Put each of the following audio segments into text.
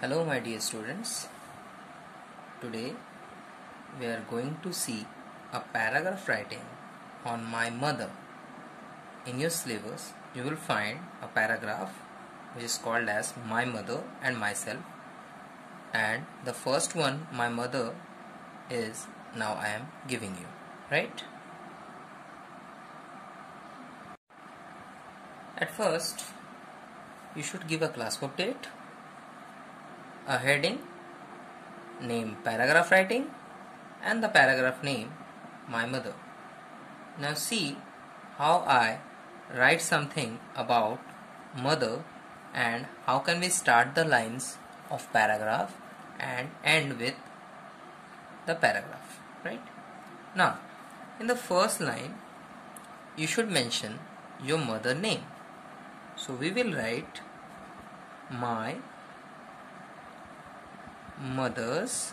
Hello my dear students, today we are going to see a paragraph writing on my mother. In your syllabus you will find a paragraph which is called as my mother and myself, and the first one, my mother, is now I am giving you, right? At first you should give a class update, a heading, name paragraph writing, and the paragraph name my mother. Now see how I write something about mother and how can we start the lines of paragraph and end with the paragraph, right? Now in the first line you should mention your mother name. So we will write my mother's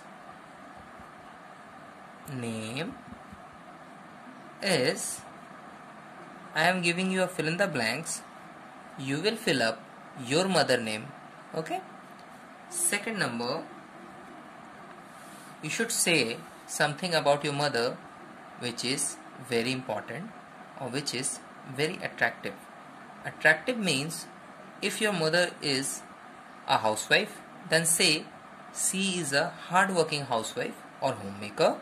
name is, I am giving you a fill in the blanks, you will fill up your mother name, okay? Second number, you should say something about your mother which is very important or which is very attractive. Attractive means if your mother is a housewife, then say she is a hard-working housewife or homemaker.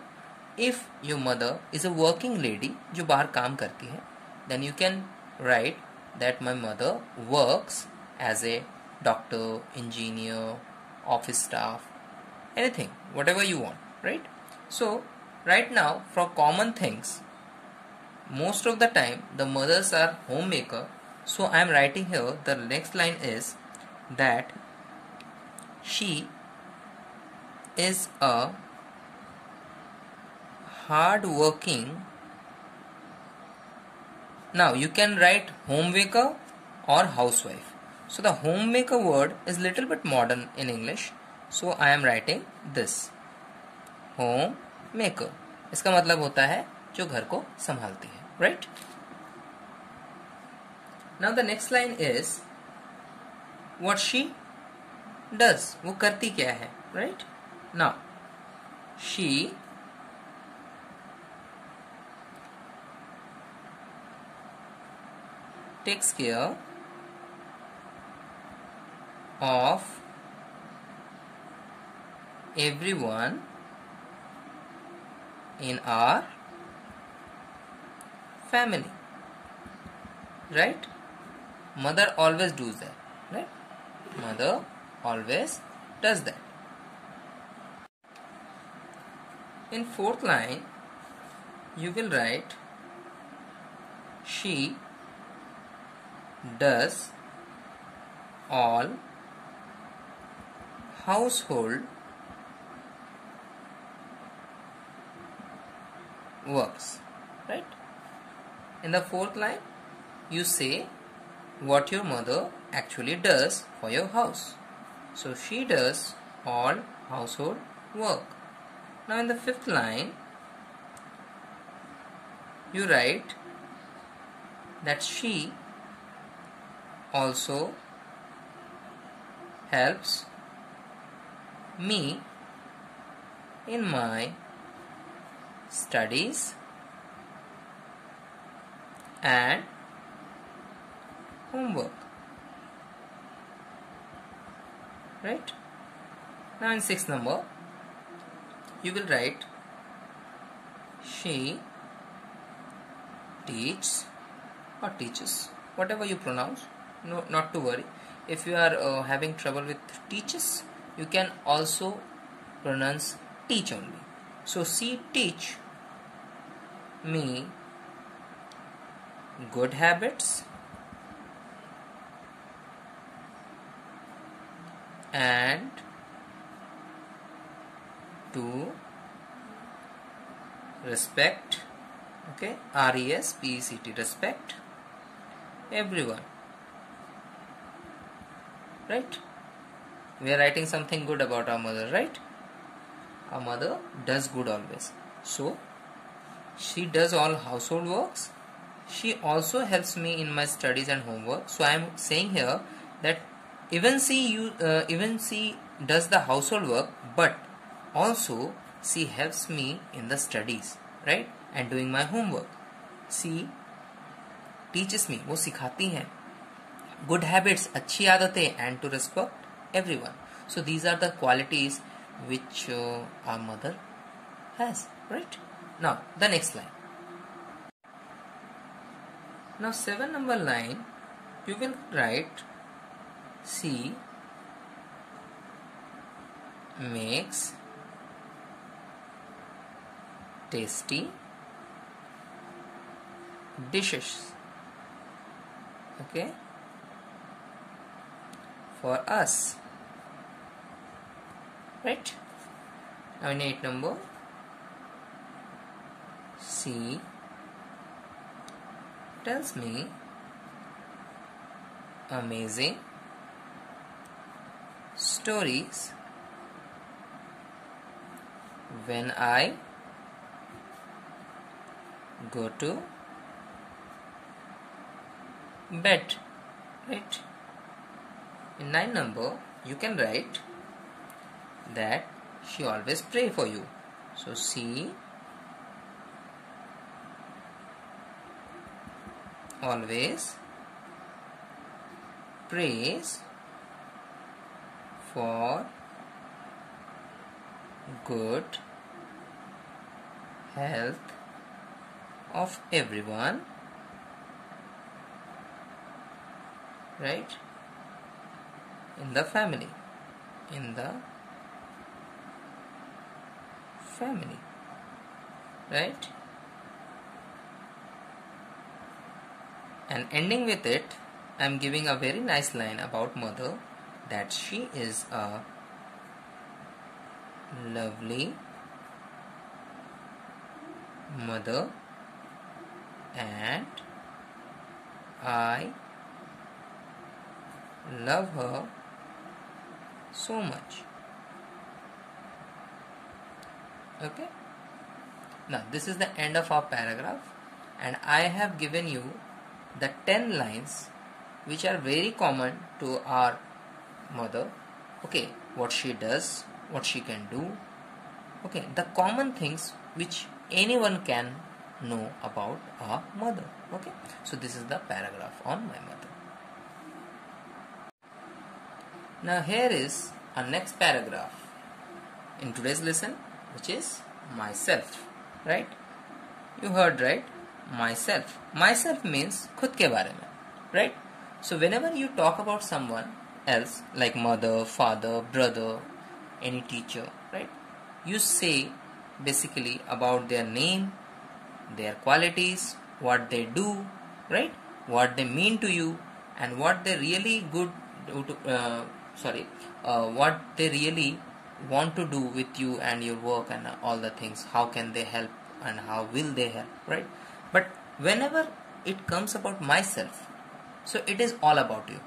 If your mother is a working lady जो बाहर काम करती है, then you can write that my mother works as a doctor, engineer, office staff, anything, whatever you want, right? So right now for common things, most of the time the mothers are homemaker. So I am writing here, the next line is that she is a hard-working. Now you can write homemaker or housewife. So the homemaker word is little bit modern in English. So I am writing this, homemaker. इसका मतलब होता है जो घर को संभालती है, right? Now the next line is what she does. वो करती क्या है, right? Now she takes care of everyone in our family, right? Mother always does that, right? Mother always does that. In fourth line you will write she does all household works, right? In the fourth line you say what your mother actually does for your house. So she does all household work. Now in the fifth line you write that she also helps me in my studies and homework, right? Now in sixth number you will write she teaches or teaches, whatever you pronounce, no, not to worry. If you are having trouble with teaches, you can also pronounce teach only. So she teach me good habits and to respect, okay, R-E-S-P-E-C-T, respect everyone, right? We are writing something good about our mother, right? Our mother does good always. So she does all household works. She also helps me in my studies and homework. So I am saying here that even she does the household work, but also she helps me in the studies, right, and doing my homework. She teaches me, वो सिखाती हैं, good habits, अच्छी आदतें, and to respect everyone. So these are the qualities which our mother has, right? Now the next line. Now 7 number line, you will write, she makes tasty dishes, okay, for us, right? Now in 8 number, she tells me amazing stories when I go to bed, right? In 9 number, you can write that she always pray for you. So she always prays for good health of everyone, right, in the family, right? And ending with it, I am giving a very nice line about mother, that she is a lovely mother and I love her so much. Okay. Now this is the end of our paragraph, and I have given you the 10 lines which are very common to our mother. Okay, what she does, what she can do. Okay, the common things which anyone can know about our mother. Okay, so this is the paragraph on my mother. Now here is our next paragraph in today's lesson, which is myself, right? You heard right? Myself. Myself means खुद के बारे में, right? So whenever you talk about someone else, like mother, father, brother, any teacher, right, you say basically about their name, their qualities, what they do, right, what they mean to you, and what they really what they really want to do with you and your work and all the things. How can they help and how will they help, right? But whenever it comes about myself, so it is all about you.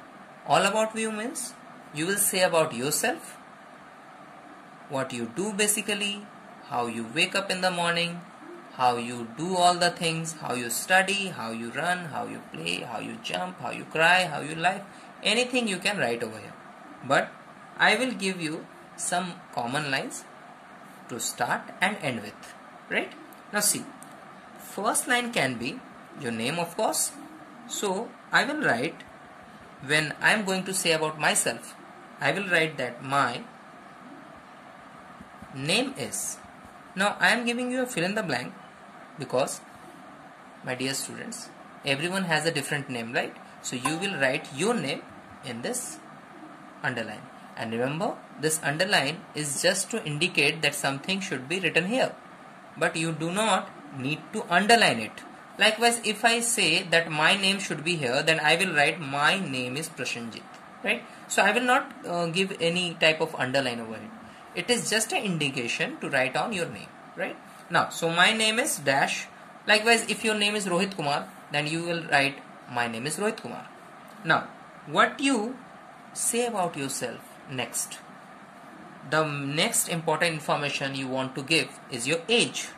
All about you means you will say about yourself, what you do basically, how you wake up in the morning, how you do all the things, how you study, how you run, how you play, how you jump, how you cry, how you laugh, anything you can write over here. But I will give you some common lines to start and end with, right? Now see, first line can be your name, of course. So I will write, when I am going to say about myself, I will write that my name is. Now I am giving you a fill in the blank because, my dear students, everyone has a different name, right? So you will write your name in this underline. And remember, this underline is just to indicate that something should be written here. But you do not need to underline it. Likewise, if I say that my name should be here, then I will write my name is Prashanjit, right? So I will not give any type of underline over it. It is just an indication to write on your name, right? Now, so my name is dash. Likewise, if your name is Rohit Kumar, then you will write my name is Rohit Kumar. Now, what you say about yourself next? The next important information you want to give is your age.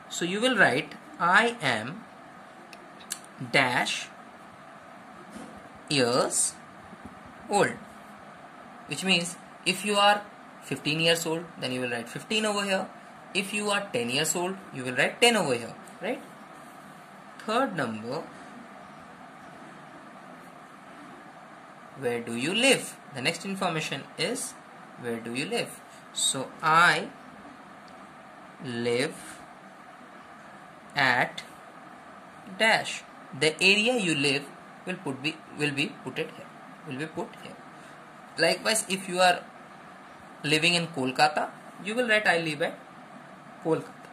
So you will write I am dash years old, which means If you are 15 years old, then you will write 15 over here. If you are 10 years old, you will write 10 over here, right? Third number, where do you live? The next information is where do you live? So I live at dash. The area you live will be put here. Likewise, if you are living in Kolkata, you will write I live at Kolkata.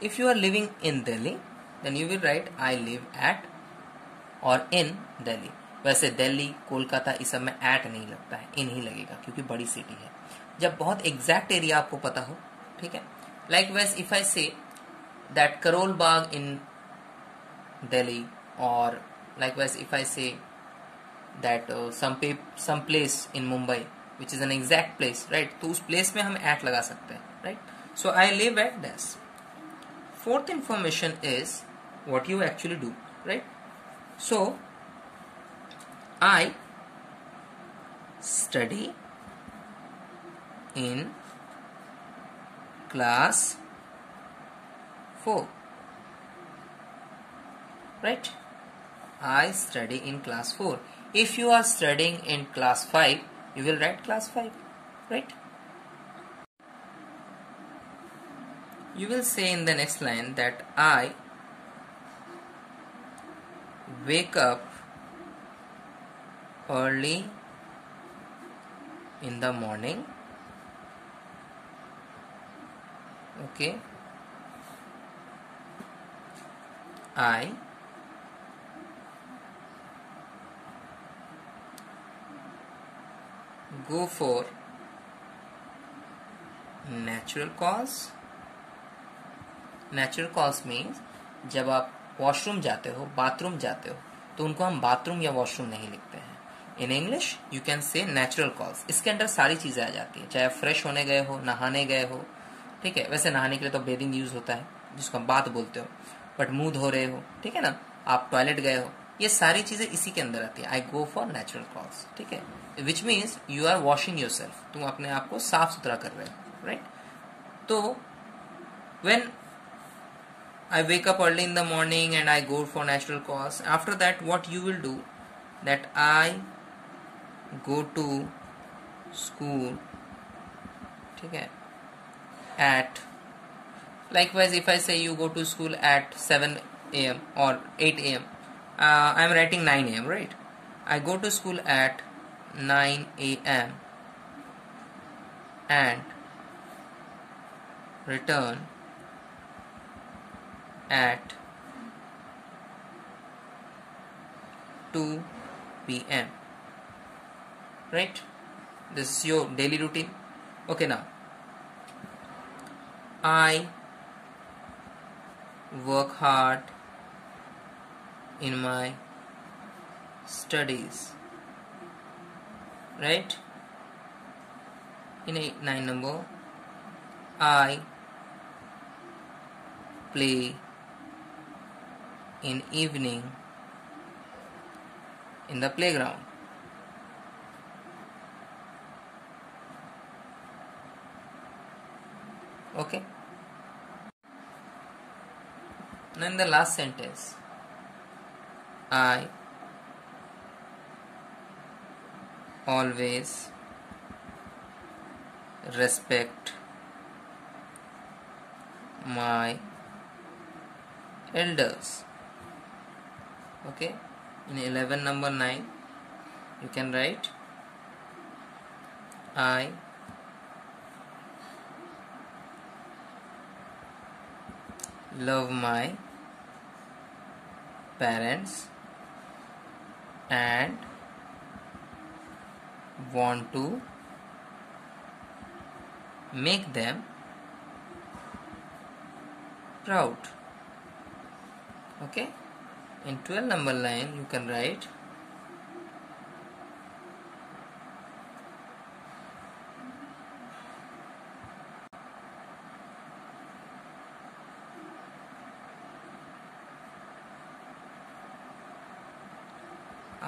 If you are living in Delhi, then you will write I live at और इन दिल्ली. वैसे दिल्ली, कोलकाता इस सब में eight नहीं लगता है, इन ही लगेगा क्योंकि बड़ी सिटी है. जब बहुत एग्जैक्ट एरिया आपको पता हो, ठीक है. Likewise if I say that Karol Bagh in Delhi, और likewise if I say that some place in Mumbai which is an exact place, right, तो उस प्लेस में हम एट लगा सकते हैं, right. So I live at this. Fourth information is what you actually do, right. So, I study in class 4, right? I study in class 4. If you are studying in class 5, you will write class 5, right? You will say in the next line that I wake up early in the morning. Okay. I go for natural cause. Natural cause means जब आप washroom जाते हो, bathroom जाते हो, तो उनको हम bathroom या वॉशरूम नहीं लिखते हैं. In English you can say natural cause. इसके अंदर सारी चीज़ें आ जाती है, चाहे आप फ्रेश होने गए हो, नहाने गए हो, ठीक है. वैसे नहाने के लिए तो बेदिंग यूज होता है जिसको हम बात बोलते हो, बट मुंह धो रहे हो, ठीक है ना, आप टॉयलेट गए हो, ये सारी चीज़ें इसी के अंदर आती है. I go for natural cause, ठीक है, which means you are washing yourself. तुम अपने आप को साफ सुथरा कर रहे हो, राइट. तो when I wake up early in the morning and I go for natural cause. After that, what you will do, that I go to school, ठीक है, at, likewise if I say you go to school at 7 a.m. or 8 a.m. I am writing 9 a.m. right. I go to school at 9 a.m. and return at 2 p.m. right. This is your daily routine. Okay, now I work hard in my studies, right. In 9 number, I play in evening in the playground. Okay. Now in the last sentence, I always respect my elders. Okay, in 11 number 9 you can write I love my parents and want to make them proud. Okay, in 12 number line you can write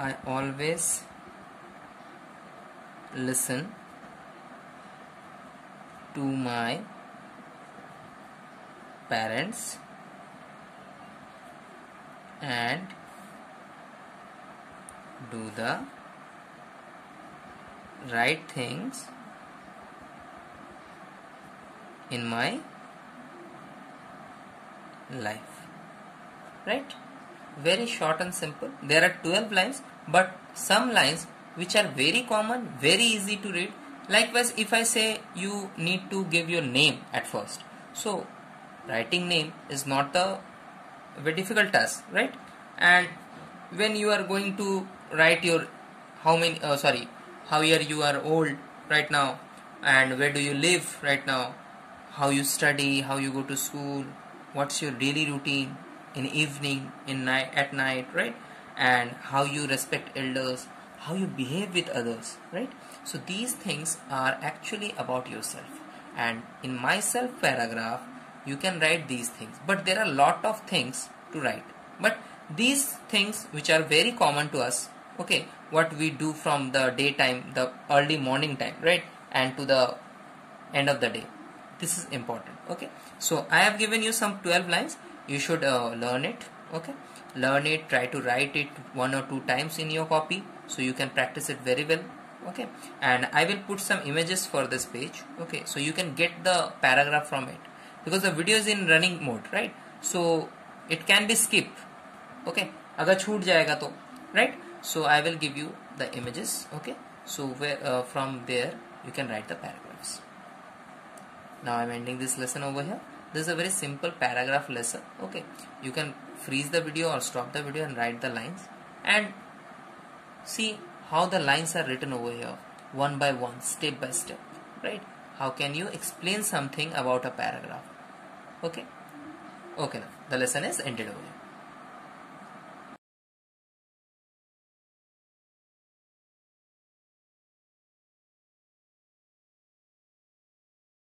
I always listen to my parents and do the right things in my life. Right? Very short and simple. There are 12 lines, but some lines which are very common, very easy to read. Likewise, if I say you need to give your name at first, so writing name is not a very difficult task, right? And when you are going to write your how year you are old right now, and where do you live right now, how you study, how you go to school, what's your daily routine in evening, in night, at night, right? And how you respect elders, how you behave with others, right? So these things are actually about yourself, and in my self paragraph you can write these things, but there are a lot of things to write. But these things which are very common to us, okay, what we do from the daytime, the early morning time, right, and to the end of the day, this is important. Okay, so I have given you some 12 lines. You should learn it. Okay, learn it, try to write it 1 or 2 times in your copy so you can practice it very well. Okay, and I will put some images for this page. Okay, so you can get the paragraph from it, because the video is in running mode, right? So it can be skipped. Okay, agar chhoot jayega to, right? So I will give you the images. Okay, so where from there you can write the paragraphs. Now I am ending this lesson over here. This is a very simple paragraph lesson. Okay, you can freeze the video or stop the video and write the lines and see how the lines are written over here, one by one, step by step, right? How can you explain something about a paragraph? Okay, now the lesson is ended over here.